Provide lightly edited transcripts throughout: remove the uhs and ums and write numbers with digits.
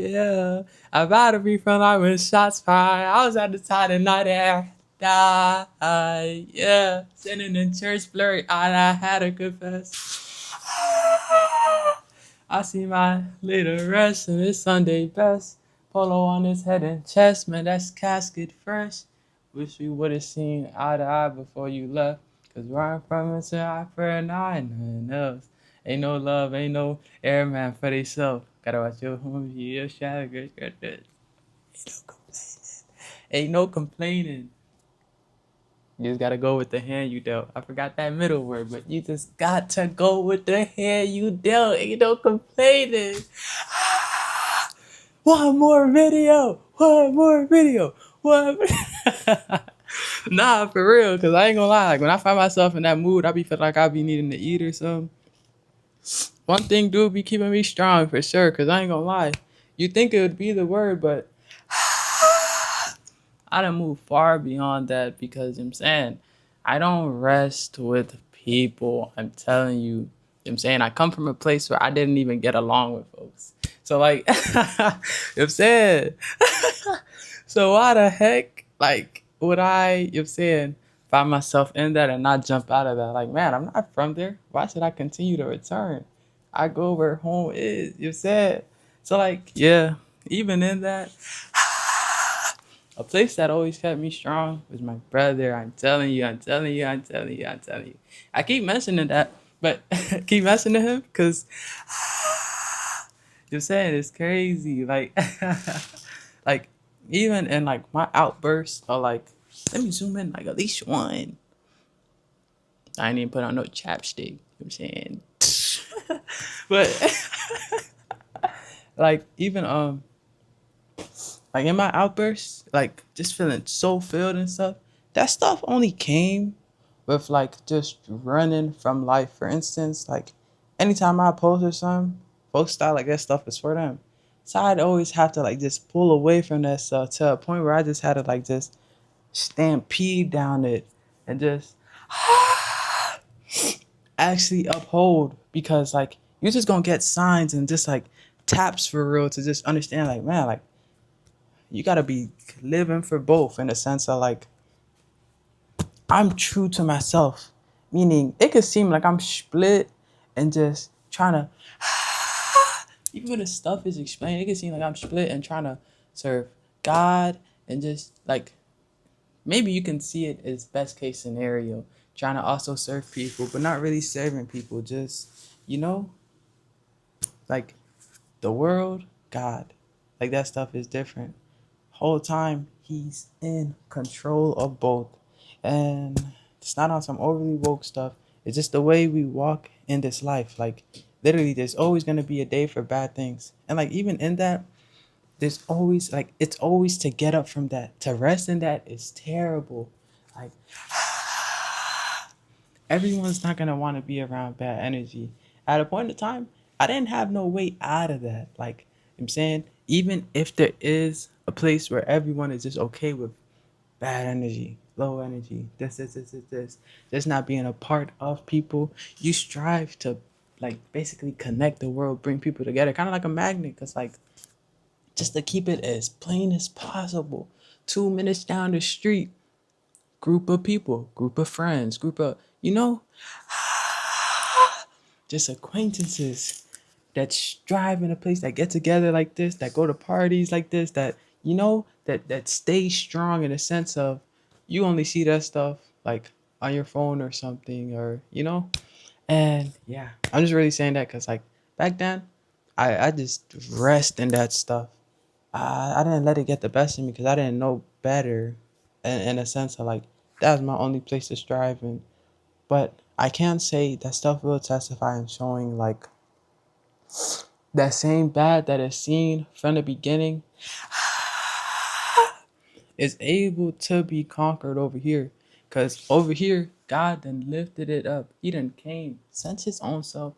Yeah. I'm about to be from like when shots fired. I was at the time of night air. Die. Yeah. Sitting in church blurry eyed. I had to confess. I see my little rest in his Sunday best. Polo on his head and chest, man, that's casket fresh. Wish we would've seen eye to eye before you left. Cause where I'm from is I for an eye, nothing else. Ain't no love, ain't no airman for they self. Gotta watch your home, your shadow, girl, girl. Ain't no complaining. You just gotta go with the hand you dealt. I forgot that middle word, but you just got to go with the hand you dealt. Ain't no complaining. One more video. One more video. One. Nah, for real. Cause I ain't gonna lie. Like when I find myself in that mood, I be feeling like I be needing to eat or something. One thing do be keeping me strong for sure. Cause I ain't gonna lie. You think it would be the word, but I done moved far beyond that because I'm saying I don't rest with people. I'm telling you. I'm saying I come from a place where I didn't even get along with folks. So like I'm saying so why the heck like would I'm saying find myself in that and not jump out of that? Like, man, I'm not from there. Why should I continue to return? I go where home is, you said. So like, yeah, even in that, a place that always kept me strong was my brother. I'm telling you, I'm telling you, I'm telling you, I'm telling you. I keep mentioning that, but keep mentioning him because you're saying it's crazy. Like, like even in like my outbursts or like, let me zoom in like at least one. I ain't even put on no chapstick. You know what I'm saying, but like even like in my outbursts, like just feeling so filled and stuff. That stuff only came with like just running from life. For instance, like anytime I post or something, folks style like that stuff is for them. So I'd always have to like just pull away from that stuff to a point where I just had to like just stampede down it and just actually uphold because like you're just gonna get signs and just like taps for real to just understand like man like you gotta be living for both in the sense of like I'm true to myself, meaning it could seem like I'm split and just trying to even when the stuff is explained, it could seem like I'm split and trying to serve God and just like maybe you can see it as best case scenario, trying to also serve people, but not really serving people, just you know, like the world, God. Like that stuff is different. Whole time he's in control of both. And it's not on some overly woke stuff. It's just the way we walk in this life. Like literally there's always gonna be a day for bad things. And like even in that, there's always like it's always to get up from that. To rest in that is terrible. Like everyone's not gonna want to be around bad energy. At a point in time, I didn't have no way out of that. Like I'm saying, even if there is a place where everyone is just okay with bad energy, low energy, this, just not being a part of people, you strive to like basically connect the world, bring people together, kind of like a magnet, cause like just to keep it as plain as possible. 2 minutes down the street, group of people, group of friends, group of you know just acquaintances that strive in a place that get together like this, that go to parties like this, that you know, that stay strong in a sense of you only see that stuff like on your phone or something, or you know. And yeah, I'm just really saying that because like back then, I just rest in that stuff. I didn't let it get the best of me because I didn't know better, in a sense of like that was my only place to strive in. But I can say that stuff will testify and showing like that same bad that is seen from the beginning is able to be conquered over here. Cause over here, God then lifted it up. He then came, sent his own self,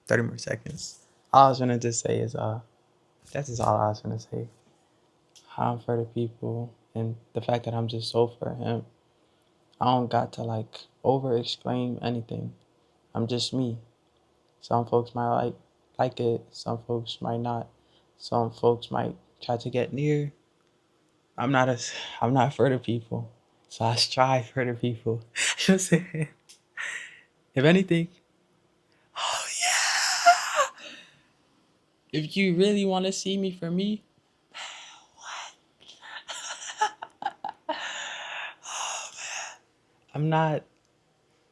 30 more seconds. All I was gonna just say is that's just all I was gonna say. How I'm for the people and the fact that I'm just so for him. I don't got to like over explain anything. I'm just me. Some folks might like it, some folks might not. Some folks might try to get near. I'm not as I'm not for the people. So I strive for the people. You know what I'm saying? If anything, oh yeah. If you really want to see me for me, I'm not.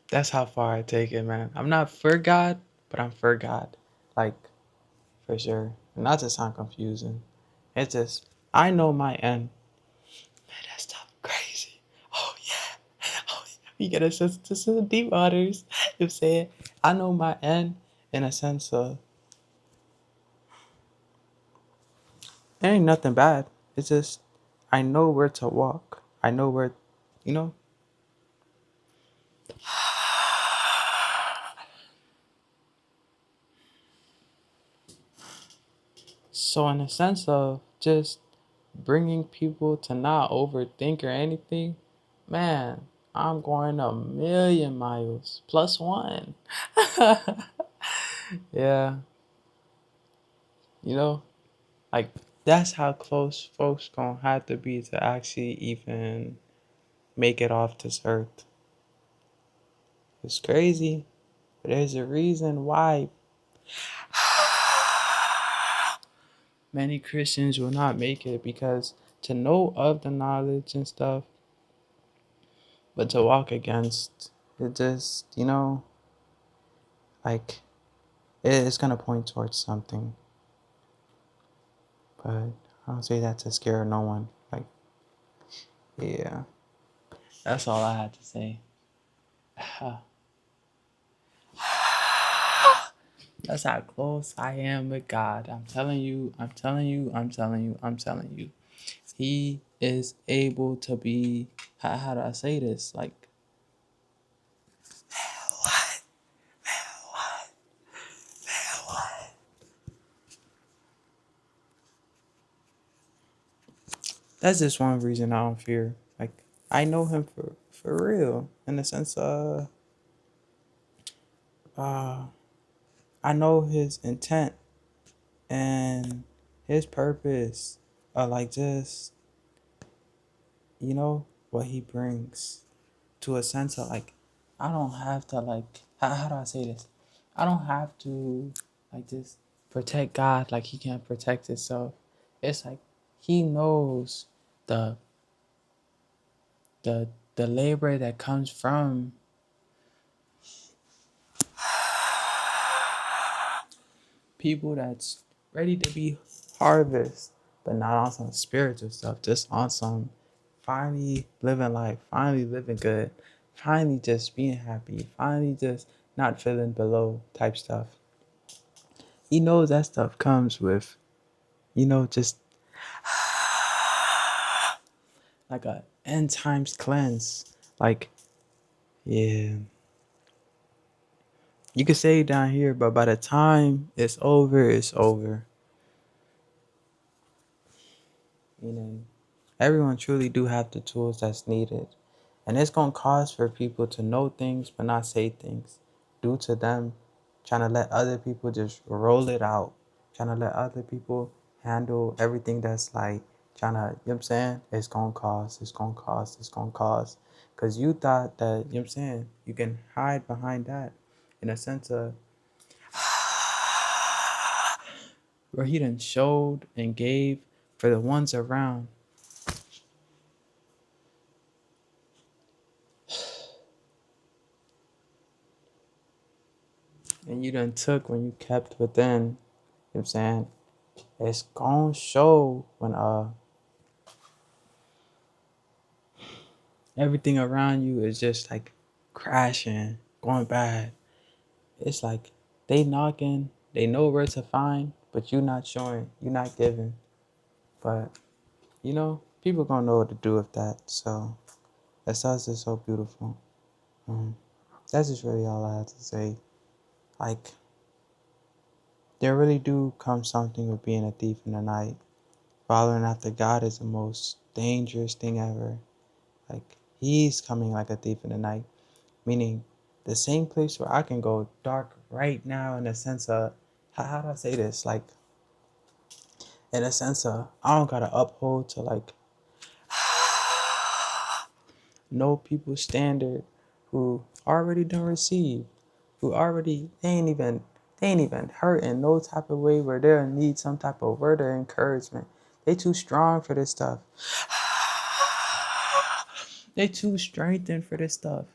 That's how far I take it, man. I'm not for God, but I'm for God. Like, for sure. And not to sound confusing. It's just, I know my end. Man, that stuff crazy. Oh, yeah. Oh, yeah. We get us to some deep waters. You saying, I know my end in a sense of, there ain't nothing bad. It's just, I know where to walk. I know where, you know? So, in a sense of just bringing people to not overthink or anything, man, I'm going a million miles plus one. Yeah, you know, like that's how close folks gonna have to be to actually even make it off this earth. It's crazy, but there's a reason why many Christians will not make it because to know of the knowledge and stuff, but to walk against it just, like it's gonna point towards something. But I don't say that to scare no one. Like, yeah, that's all I had to say. That's how close I am with God. I'm telling you, I'm telling you, I'm telling you, I'm telling you. He is able to be, how do I say this? Like, what? What? What? That's just one reason I don't fear. Like, I know him for real, in the sense uh, I know his intent and his purpose, like just what he brings to a sense of like I don't have to like how do I say this? I don't have to like just protect God like he can't protect himself. It's like he knows the the the labor that comes from people that's ready to be harvest, but not on some spiritual stuff, just on some finally living life, finally living good, finally just being happy, finally just not feeling below type stuff. He knows that stuff comes with, just like a end times cleanse. Like, yeah, you could say it down here, but by the time it's over, it's over. Everyone truly do have the tools that's needed. And it's gonna cause for people to know things but not say things. Due to them trying to let other people just roll it out. Trying to let other people handle everything that's like trying to, you know what I'm saying? It's gonna cause. Cause you thought that, you know what I'm saying, you can hide behind that in a sense of where he done showed and gave for the ones around. And you done took when you kept within, you know what I'm saying? It's gonna show when everything around you is just like crashing, going bad. It's like they knocking, they know where to find, but you not showing, you not giving. But people gonna know what to do with that. So that's us is so beautiful. That's just really all I have to say. Like there really do come something with being a thief in the night. Following after God is the most dangerous thing ever. Like, He's coming like a thief in the night. Meaning, the same place where I can go dark right now, in a sense of, how do I say this? Like, in a sense of, I don't gotta uphold to like no people's standard who already done received, who already they ain't even hurt in no type of way where they'll need some type of word of encouragement. They too strong for this stuff. They too strengthened for this stuff.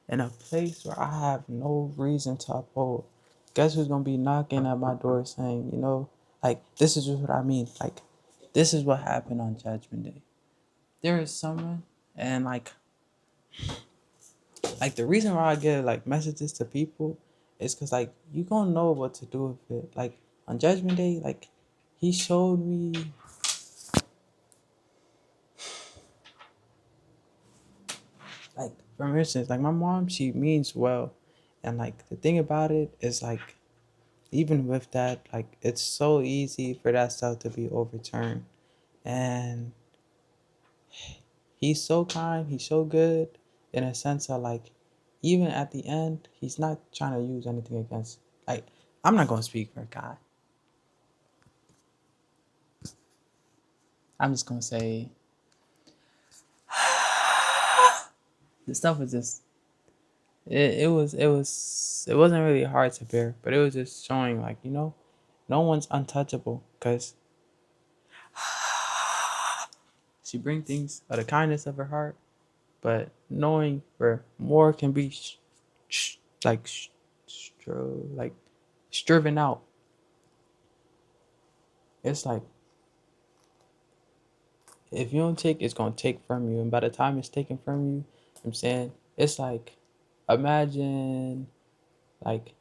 In a place where I have no reason to uphold. Guess who's gonna be knocking at my door saying, like, this is just what I mean. Like, this is what happened on Judgment Day. There is someone, and like the reason why I get like messages to people is because like you gonna know what to do with it. Like on Judgment Day, like he showed me, like, for instance, like my mom, she means well, and like the thing about it is like, even with that, like it's so easy for that stuff to be overturned. And he's so kind, he's so good, in a sense of like, even at the end, he's not trying to use anything against, like, I'm not gonna speak for God. I'm just gonna say the stuff was just, it wasn't really hard to bear, but it was just showing like, no one's untouchable, because she bring things out of the kindness of her heart, but knowing where more can be like like striven out. It's like, if you don't take, it's gonna take from you, and by the time it's taken from you, I'm saying, it's like, imagine like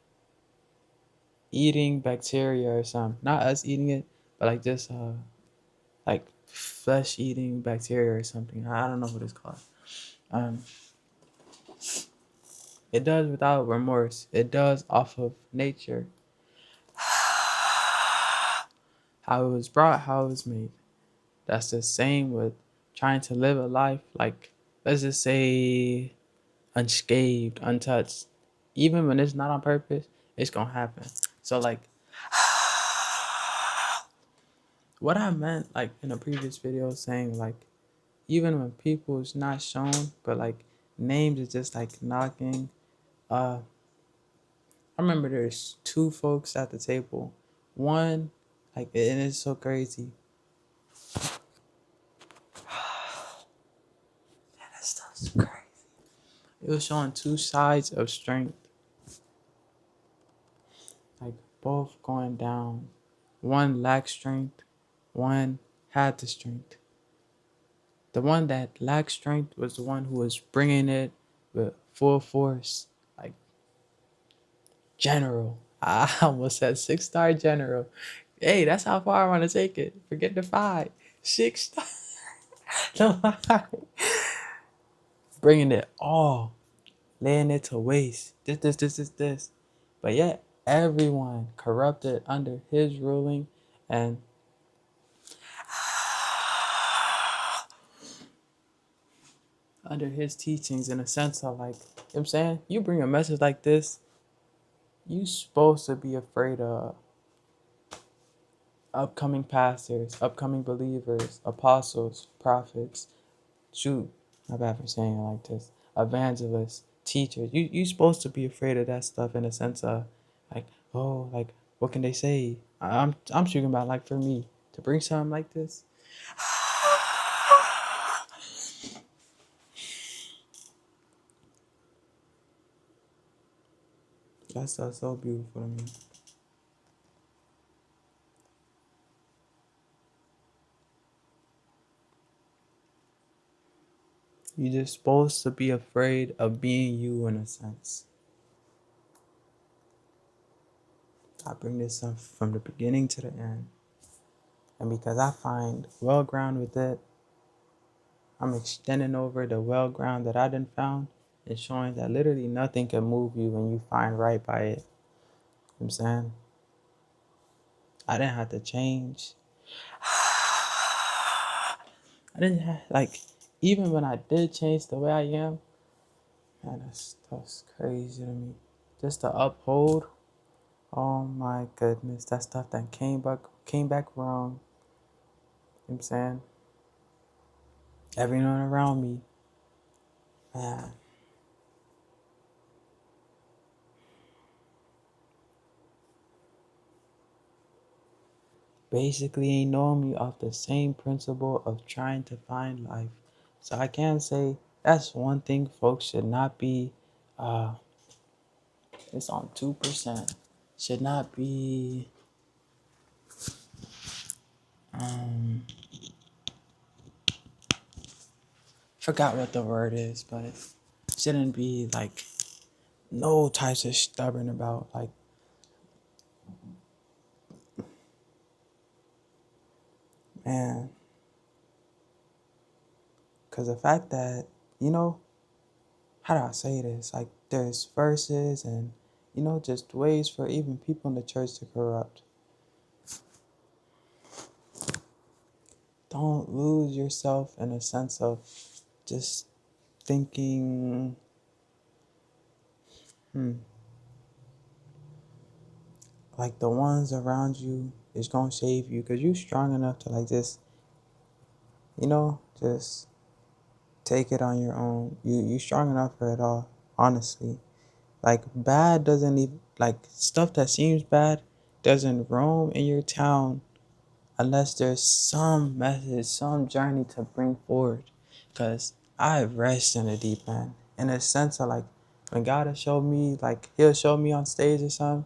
eating bacteria or something. Not us eating it, but like just like flesh eating bacteria or something. I don't know what it's called. Um, it does without remorse. It does off of nature. How it was brought, how it was made. That's the same with trying to live a life like, let's just say, unscathed, untouched. Even when it's not on purpose, it's gonna happen. So like, what I meant like in a previous video saying like, even when people is not shown, but like names is just like knocking. I remember there's two folks at the table. One, like, and it's so crazy. That stuff's crazy. It was showing two sides of strength, like both going down. One lacked strength, one had the strength. The one that lacked strength was the one who was bringing it with full force, like general. I almost said 6-star general. Hey, that's how far I want to take it. Forget the 5. 6 star. No, bringing it all, laying it to waste. This. But yet, everyone corrupted under his ruling and under his teachings, in a sense of like, I'm saying, you bring a message like this, you supposed to be afraid of upcoming pastors, upcoming believers, apostles, prophets. Shoot, my bad for saying it like this. Evangelists, teachers. You supposed to be afraid of that stuff, in a sense of like, oh, like, what can they say? I'm speaking about like, for me to bring something like this. That stuff's so beautiful to me. You're just supposed to be afraid of being you, in a sense. I bring this up from the beginning to the end. And because I find well ground with it, I'm extending over the well ground that I done found and showing that literally nothing can move you when you find right by it. You know what I'm saying? I didn't have to change. I didn't have, like, even when I did change the way I am, man, that's crazy to me. Just to uphold, oh my goodness, that stuff that came back around. You know what I'm saying? Everyone around me, man. Basically ain't knowing me off the same principle of trying to find life. So I can say that's one thing folks should not be uh it's on 2%. Should not be um forgot what the word is, but shouldn't be like no types of stubborn about like man, cause the fact that, you know, how do I say this? Like there's verses and just ways for even people in the church to corrupt. Don't lose yourself in a sense of just thinking, hmm, like the ones around you is gonna save you because you strong enough to like just take it on your own. You strong enough for it all, honestly. Like bad doesn't even like stuff that seems bad doesn't roam in your town unless there's some message, some journey to bring forward. Cause I rest in the deep end. In a sense of like when God will show me, like he'll show me on stage or something.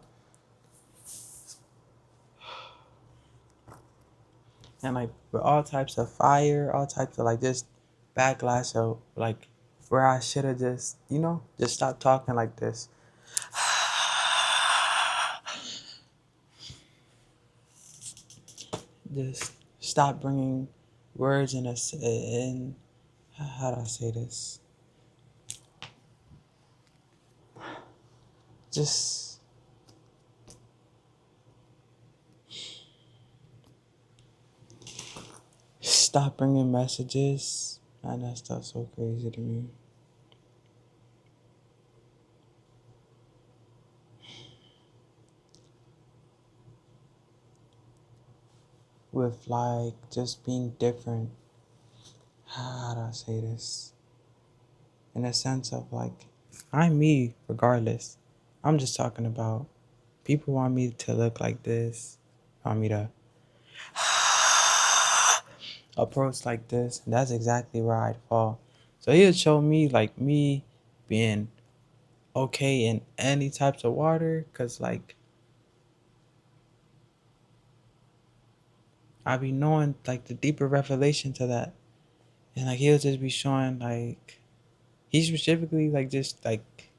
And like with all types of fire, all types of like just backlash of like where I should have just stopped talking like this. Just stop bringing words in how do I say this? Just stop bringing messages. Man, that stuff's so crazy to me. With like just being different. How do I say this? In a sense of like, I'm me regardless. I'm just talking about people want me to look like this, want me to approach like this. And that's exactly where I'd fall. So he would show me like me being okay in any types of water, cause like I be knowing like the deeper revelation to that, and like he'll just be showing like he specifically like just like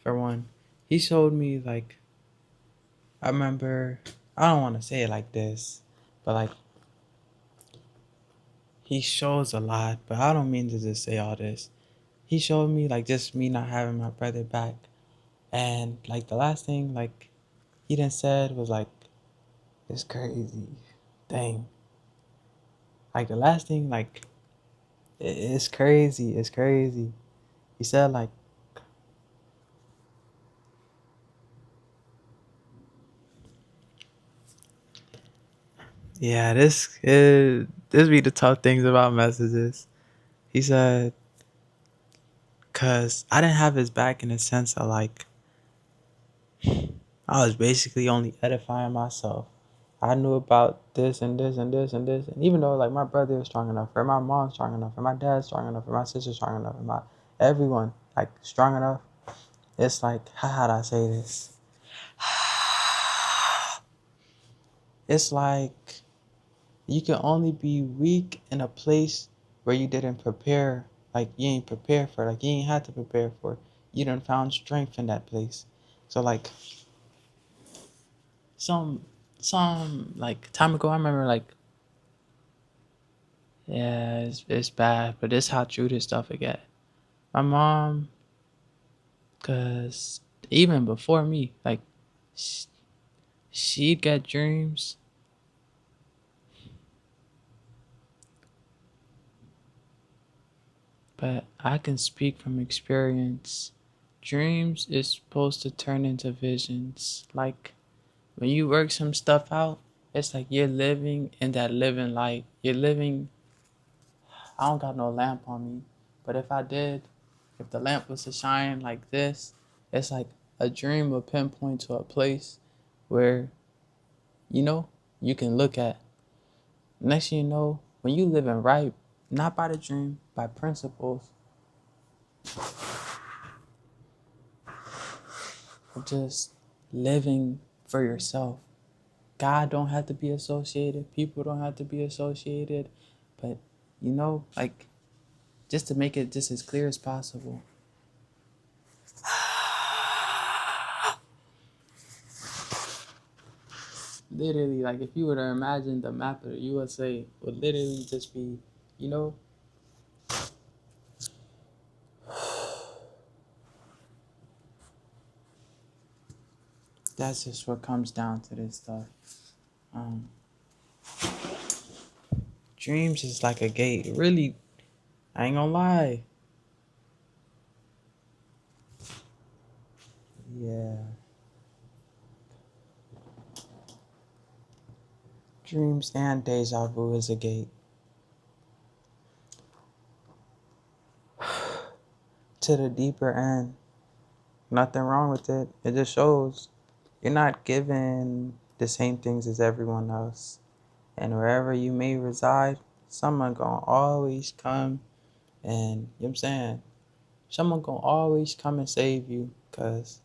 for one, he showed me like I remember I don't want to say it like this, but like he shows a lot, but I don't mean to just say all this. He showed me like just me not having my brother back, and like the last thing like he done said was like it's crazy, dang. Like the last thing like it's crazy, it's crazy. He said like yeah, this be the tough things about messages. He said, cause I didn't have his back in the sense of like I was basically only edifying myself. I knew about this and this and this and this, and even though like my brother is strong enough, or my mom's strong enough, or my dad's strong enough, or my sister's strong enough, or my everyone like strong enough, it's like how do I say this? It's like you can only be weak in a place where you didn't prepare, like you ain't prepared for, like you ain't had to prepare for. You done found strength in that place. So like some some like time ago, I remember like yeah, it's bad, but this how true this stuff it get. My mom, cause even before me, like sh- she'd get dreams, but I can speak from experience. Dreams is supposed to turn into visions. Like when you work some stuff out, it's like you're living in that living light. You're living. I don't got no lamp on me, but if I did, if the lamp was to shine like this, it's like a dream will pinpoint to a place where, you know, you can look at. Next thing you know, when you living right, not by the dream, by principles, of just living for yourself. God don't have to be associated. People don't have to be associated. But, like, just to make it just as clear as possible. Literally, like, if you were to imagine the map of the USA would literally just be, you know, that's just what comes down to this stuff. Um, Dreams is like a gate. Really, I ain't gonna lie. Yeah. Dreams and deja vu is a gate to the deeper end. Nothing wrong with it. It just shows you're not given the same things as everyone else. And wherever you may reside, someone gonna always come and, you know what I'm saying? Someone gonna always come and save you, because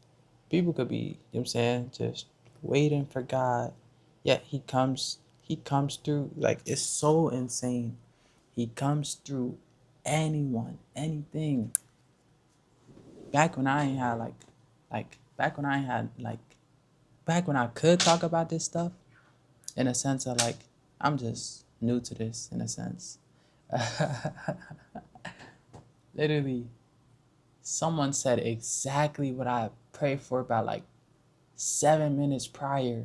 people could be, you know what I'm saying, just waiting for God. Yet he comes through. Like, it's so insane. He comes through anyone, anything. Back when I ain't had back when I had back when I could talk about this stuff, in a sense of like, I'm just new to this in a sense. Literally, someone said exactly what I prayed for about like 7 minutes prior.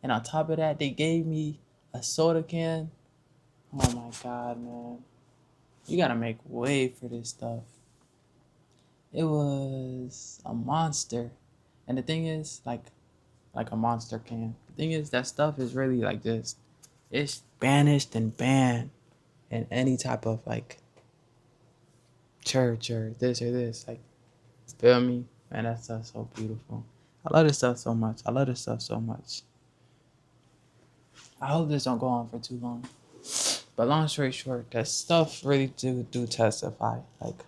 And on top of that, they gave me a soda can. Oh my God, man. You gotta make way for this stuff. It was a monster. And the thing is, like a monster can. The thing is, that stuff is really like this. It's banished and banned in any type of like church or this or this. Like, feel me? Man, that stuff's so beautiful. I love this stuff so much. I love this stuff so much. I hope this don't go on for too long. But long story short, that stuff really do testify. Like,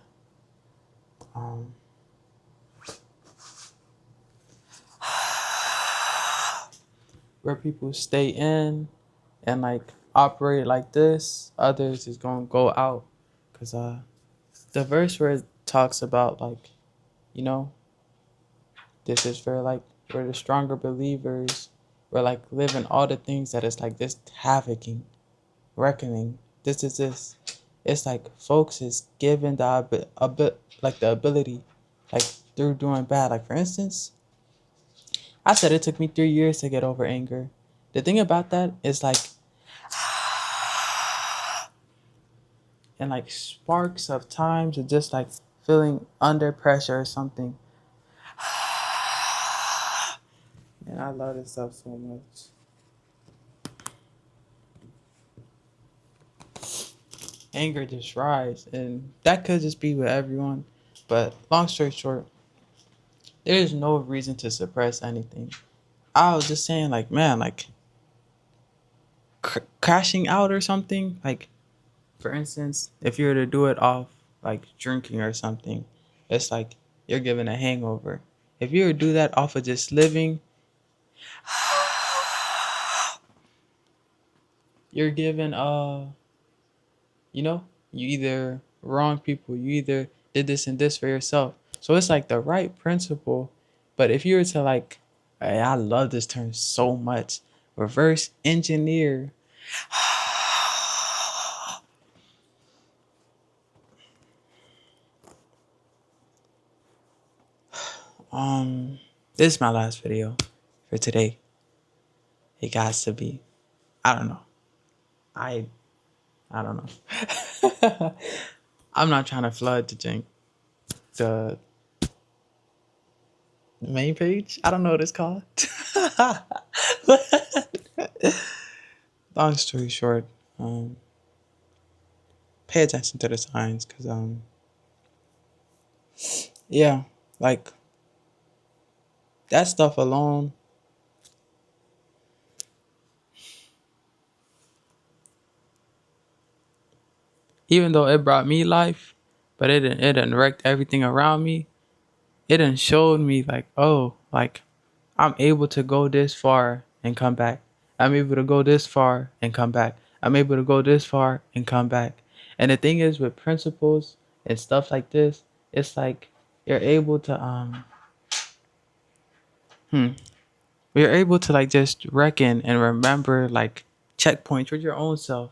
um, where people stay in and like operate like this, others is gonna go out. Cause the verse where it talks about like, you know, this is for like we're the stronger believers. We're like living all the things that is like this havocing, reckoning. This is this. It's like folks is given the ability, like through doing bad. Like for instance, I said it took me 3 years to get over anger. The thing about that is like, and like sparks of times of just like feeling under pressure or something. And I love this stuff so much. Anger just rise, and that could just be with everyone. But long story short, there is no reason to suppress anything. I was just saying, like, man, like crashing out or something. Like, for instance, if you were to do it off like drinking or something, it's like you're given a hangover. If you were to do that off of just living, you're given you either wrong people, you either did this and this for yourself. So it's like the right principle. But if you were to like, I love this term so much, reverse engineer. This is my last video for today. It got to be. I don't know. I don't know. I'm not trying to flood the main page. I don't know what it's called. Long story short, um, pay attention to the signs, cause yeah, like that stuff alone. Even though it brought me life, but it didn't wrecked everything around me. It done showed me like, oh, like I'm able to go this far and come back. I'm able to go this far and come back. I'm able to go this far and come back. And the thing is with principles and stuff like this, it's like you're able to hmm, you're able to like just reckon and remember like checkpoints with your own self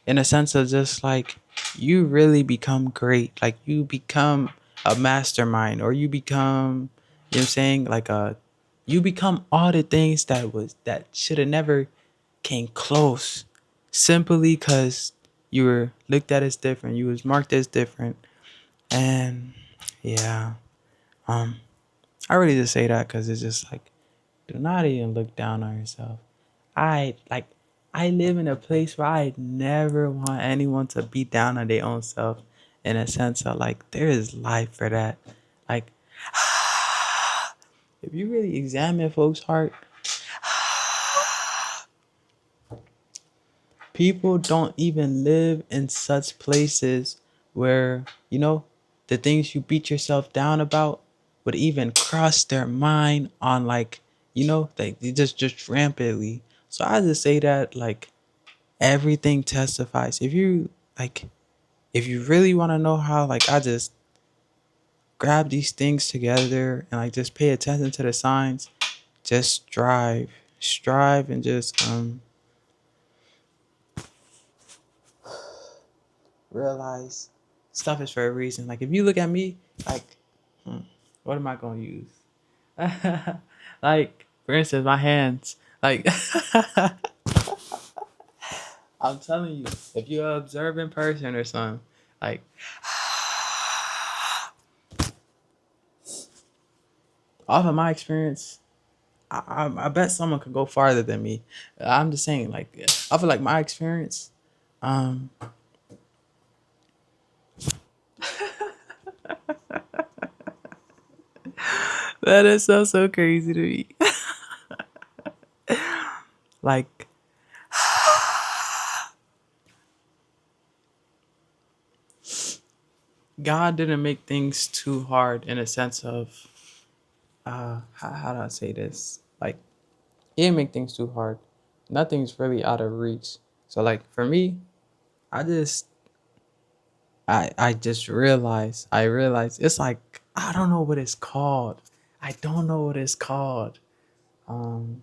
in a sense of just like you really become great. Like you become a mastermind or you become, you know what I'm saying? Like you become all the things that should have never came close simply because you were looked at as different. You was marked as different. And yeah, um, I really just say that because it's just like, do not even look down on yourself. I like I live in a place where I never want anyone to be down on their own self in a sense of like there is life for that. Like if you really examine folks' heart, people don't even live in such places where, you know, the things you beat yourself down about would even cross their mind on like, you know, like they just rampantly. So I just say that like everything testifies. If you like if you really want to know how like I just grab these things together and like just pay attention to the signs, just strive and just realize stuff is for a reason. Like if you look at me like what am I going to use? Like for instance my hands like I'm telling you, if you're an observant person or something, like off of my experience, I bet someone could go farther than me. I'm just saying, like, I feel like my experience, um, that is so crazy to me. Like, God didn't make things too hard in a sense of, how do I say this? Like, He didn't make things too hard. Nothing's really out of reach. So, like, for me, I just, I realized it's like, I don't know what it's called. I don't know what it's called. Um,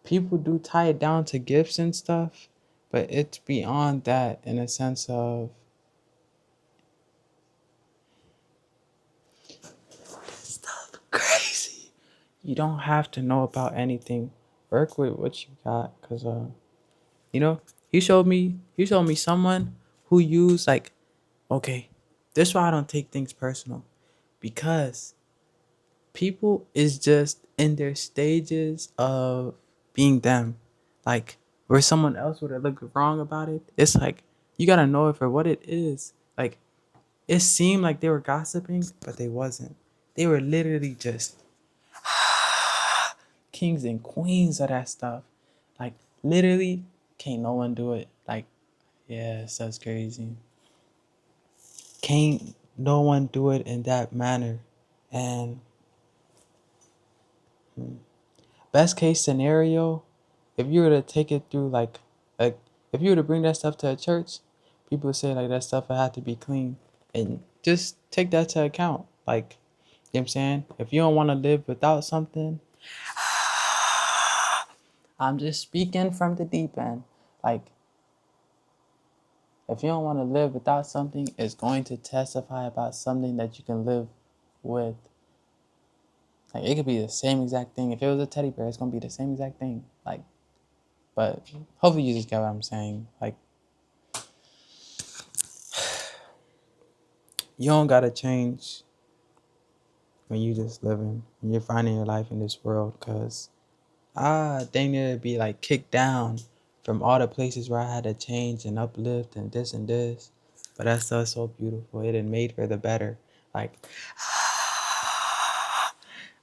People do tie it down to gifts and stuff, but it's beyond that in a sense of stuff crazy. You don't have to know about anything. Work with what you got, cause you know, he showed me someone who used like, okay, this is why I don't take things personal, because people is just in their stages of being them. Like where someone else would have looked wrong about it. It's like you gotta know it for what it is. Like it seemed like they were gossiping, but they wasn't. They were literally just kings and queens of that stuff. Like literally, can't no one do it. Like, yes, that's crazy. Can't no one do it in that manner. And best case scenario, if you were to take it through like if you were to bring that stuff to a church, people would say like that stuff would have to be clean. And just take that to account. Like, you know what I'm saying? If you don't want to live without something, I'm just speaking from the deep end. Like, if you don't want to live without something, it's going to testify about something that you can live with. Like, it could be the same exact thing. If it was a teddy bear, it's going to be the same exact thing. Like, but hopefully you just get what I'm saying. Like, you don't gotta change when you just living, when you're finding your life in this world, cause dang near be like kicked down from all the places where I had to change and uplift and this and this. But that's still so beautiful. It had made for the better. Like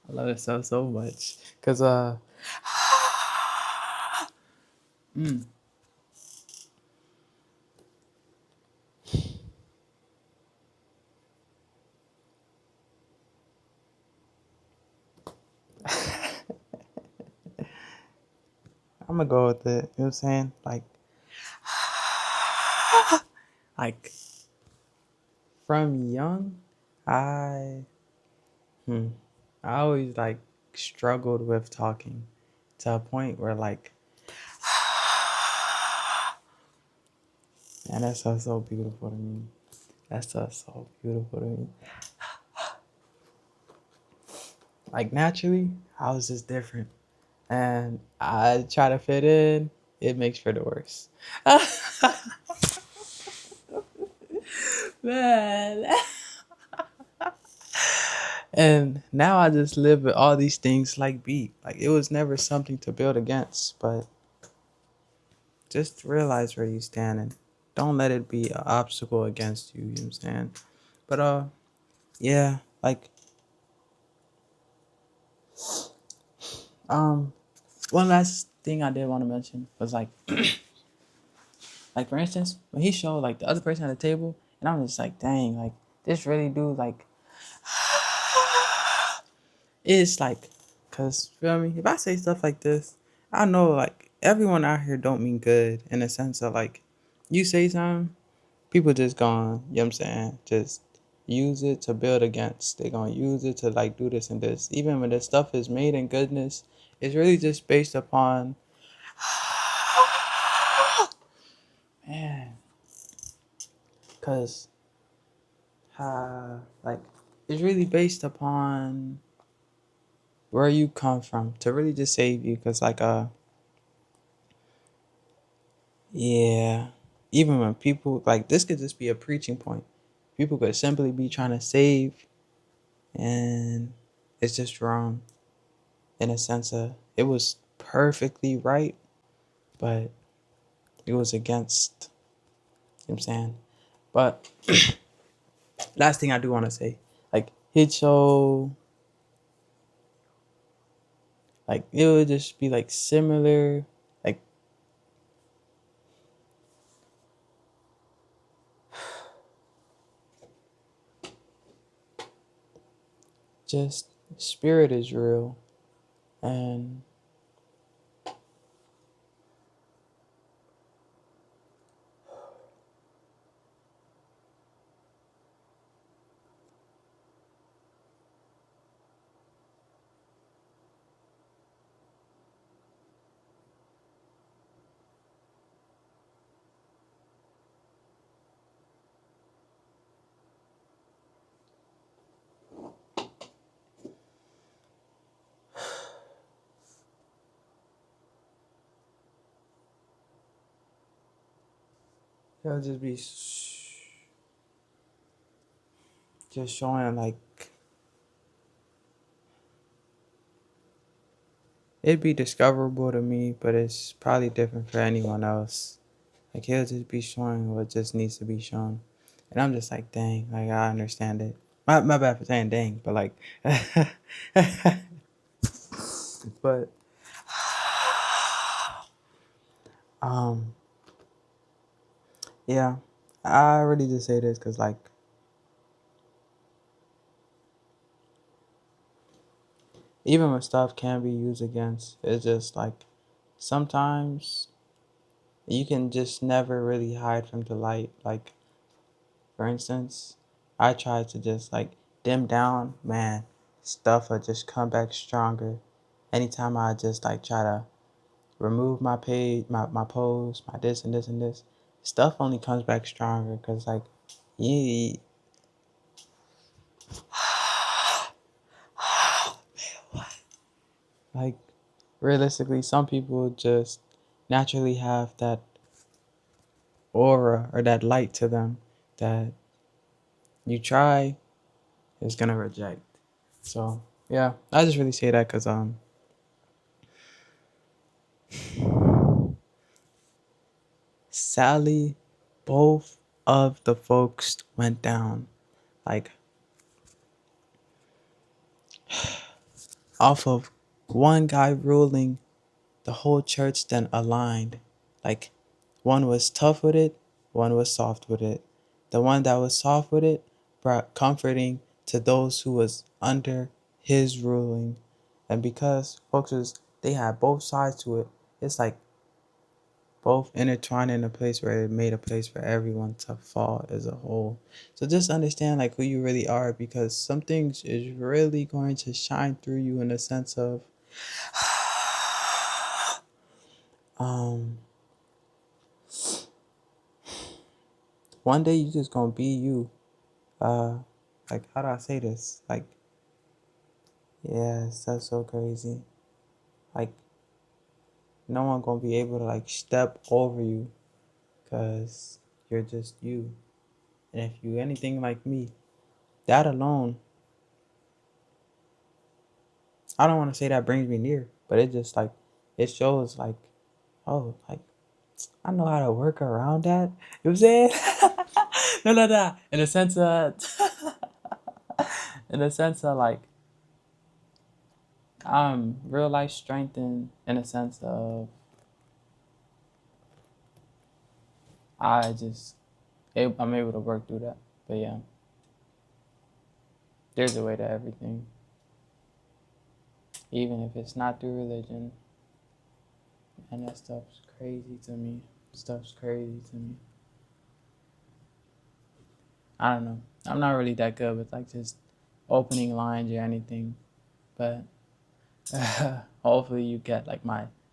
I love it so much. Cause mm, I'm gonna go with it. You know what I'm saying? Like from young, I hmm, I always like struggled with talking to a point where like and that's so beautiful to me. That's so beautiful to me. Like naturally, I was just different. And I try to fit in, it makes for the worse. Man. And now I just live with all these things like beat. Like it was never something to build against, but just realize where you stand and don't let it be an obstacle against you, you know what I'm saying? But yeah, like um one last thing I did want to mention was like for instance, when he showed like the other person at the table, and I'm just like, dang, like this really do like it's like, cause feel me, if I say stuff like this, I know like everyone out here don't mean good in the sense of like you say something, people just gonna, you know what I'm saying, just use it to build against. They gonna use it to like do this and this. Even when the stuff is made in goodness, it's really just based upon man, cause like it's really based upon where you come from to really just save you. Cause like yeah, even when people like this could just be a preaching point. People could simply be trying to save, and it's just wrong in a sense of it was perfectly right, but it was against. You know what I'm saying, but last thing I do want to say, like hit show, like it would just be like similar, like just spirit is real, and it'll just be just showing like it'd be discoverable to me, but it's probably different for anyone else. Like he'll just be showing what just needs to be shown. And I'm just like, dang, like I understand it. My bad for saying dang, but like but um yeah. I really just say this because like even when stuff can be used against, it's just like sometimes you can just never really hide from the light. Like for instance, I try to just like dim down, man, stuff will just come back stronger. Anytime I just like try to remove my page, my post, my this and this and this, stuff only comes back stronger because like, yeah, like realistically, some people just naturally have that aura or that light to them that you try is gonna reject. So yeah, I just really say that because Sally, both of the folks went down like off of one guy ruling, the whole church then aligned. Like one was tough with it, one was soft with it. The one that was soft with it brought comforting to those who was under his ruling. And because folks was they had both sides to it, it's like both intertwined in a place where it made a place for everyone to fall as a whole. So just understand like who you really are, because some things is really going to shine through you in the sense of um one day you just gonna be you. Uh like how do I say this? Like yeah, that's so crazy. Like no one gonna be able to like step over you because you're just you. And if you anything like me, that alone, I don't want to say that brings me near, but it just like it shows like, oh, like I know how to work around that. You know what I'm saying? No. In the sense of, in the sense of like, real life strengthened in a sense of I just I'm able to work through that. But yeah, there's a way to everything, even if it's not through religion. And that stuff's crazy to me. Stuff's crazy to me. I don't know. I'm not really that good with like just opening lines or anything, but hopefully you get like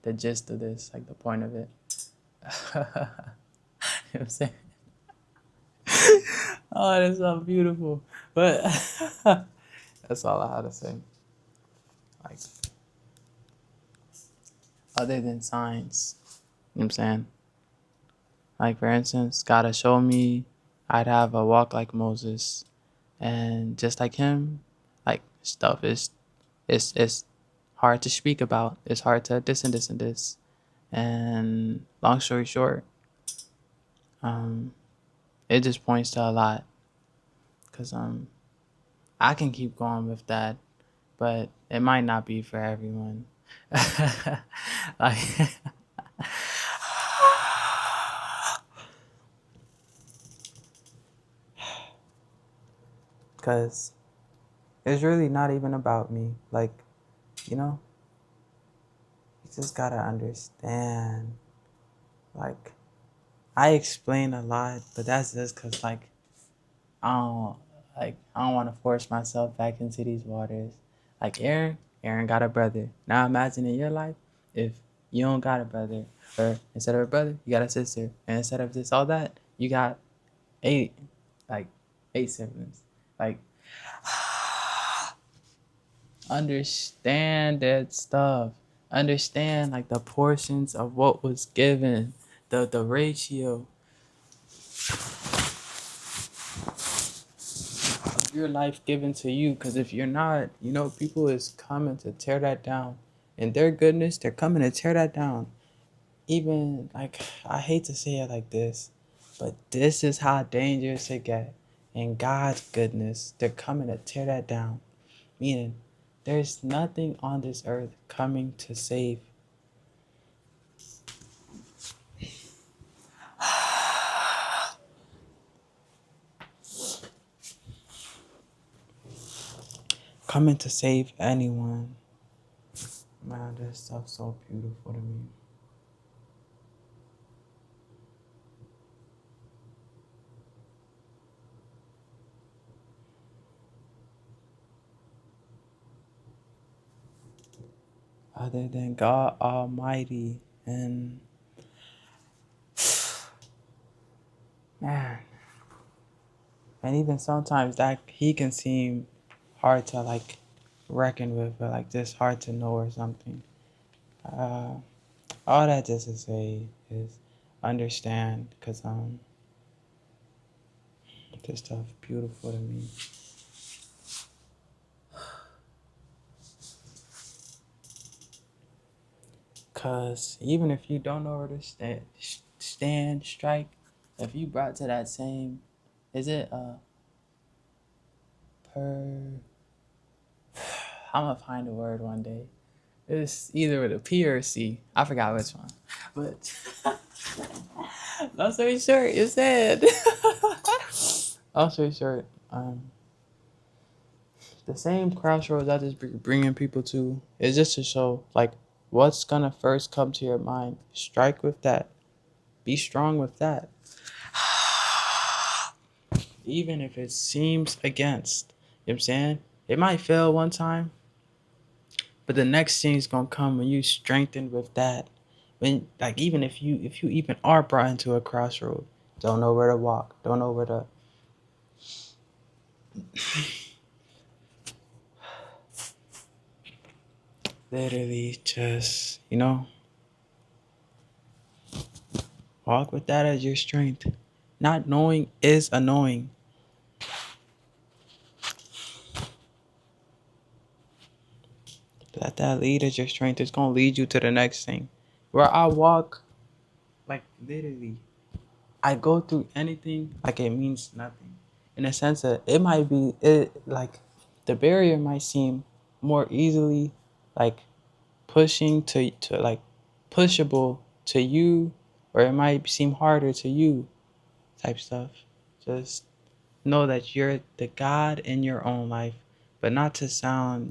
the gist of this, like the point of it. You know what I'm saying? Oh, that's so beautiful. But that's all I had to say. Like other than signs, you know what I'm saying? Like for instance, gotta show me I'd have a walk like Moses, and just like him, like stuff is it's hard to speak about. It's hard to this and this and this. And long story short, um, it just points to a lot. Cause I can keep going with that, but it might not be for everyone. Like, cause it's really not even about me. Like, you know, you just gotta understand. Like, I explain a lot, but that's just cause like I don't I don't want to force myself back into these waters. Like Aaron got a brother. Now imagine in your life if you don't got a brother, or instead of a brother, you got a sister, and instead of this all that, you got eight, like 8 siblings. Like understand that stuff. Understand like the portions of what was given, the ratio your life given to you. Because if you're not, you know, people is coming to tear that down. And their goodness, they're coming to tear that down. Even like I hate to say it like this, but this is how dangerous it get. In God's goodness, they're coming to tear that down. Meaning there's nothing on this earth coming to save. Coming to save anyone. Man, this stuff's so beautiful to me. Other than God Almighty. And man, and even sometimes that he can seem hard to like reckon with, but like just hard to know or something. Uh, all that just to say is understand, cause this stuff beautiful to me. Cause even if you don't know where to stand, strike. If you brought to that same, is it per? I'm gonna find a word one day. It's either with a P or a C. I forgot which one. But long story short, it said. Long story short, the same crossroads I just be bringing people to is just to show like what's gonna first come to your mind. Strike with that. Be strong with that. Even if it seems against. You know what I'm saying? It might fail one time, but the next thing's gonna come when you strengthen with that. When like even if you even are brought into a crossroad, don't know where to walk, don't know where to literally just, walk with that as your strength. Not knowing is annoying. Let that lead as your strength. It's gonna lead you to the next thing. Where I walk, like literally, I go through anything like it means nothing. In a sense that it might be it like the barrier might seem more easily like pushing to like pushable to you, or it might seem harder to you type stuff. Just know that you're the God in your own life, but not to sound,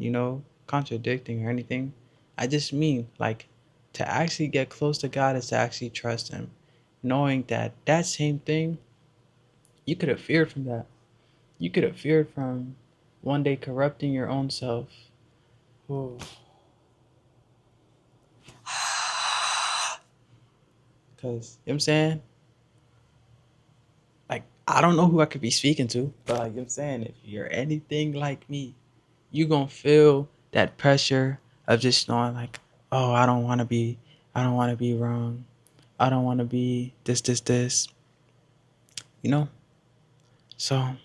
contradicting or anything. I just mean like to actually get close to God is to actually trust him, knowing that that same thing you could have feared from that. You could have feared from one day corrupting your own self. Ooh. Cause you know what I'm saying? Like I don't know who I could be speaking to, but like I'm saying, if you're anything like me, you gonna feel that pressure of just knowing like, oh, I don't wanna be wrong. I don't wanna be this, you know? So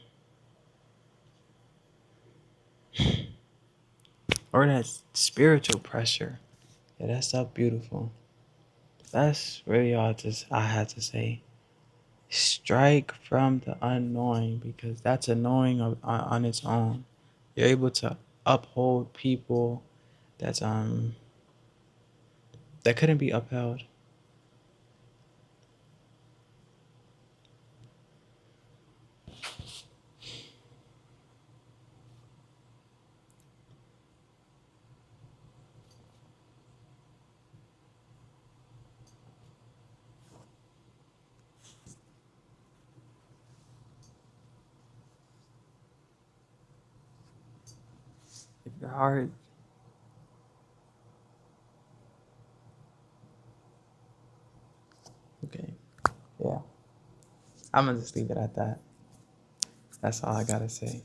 or that spiritual pressure. Yeah, that's so beautiful. That's really all just I had to say. Strike from the unknowing because that's annoying on its own. You're able to uphold people that's that couldn't be upheld. If your heart, okay, yeah, I'm gonna just leave it at that. That's all I gotta say.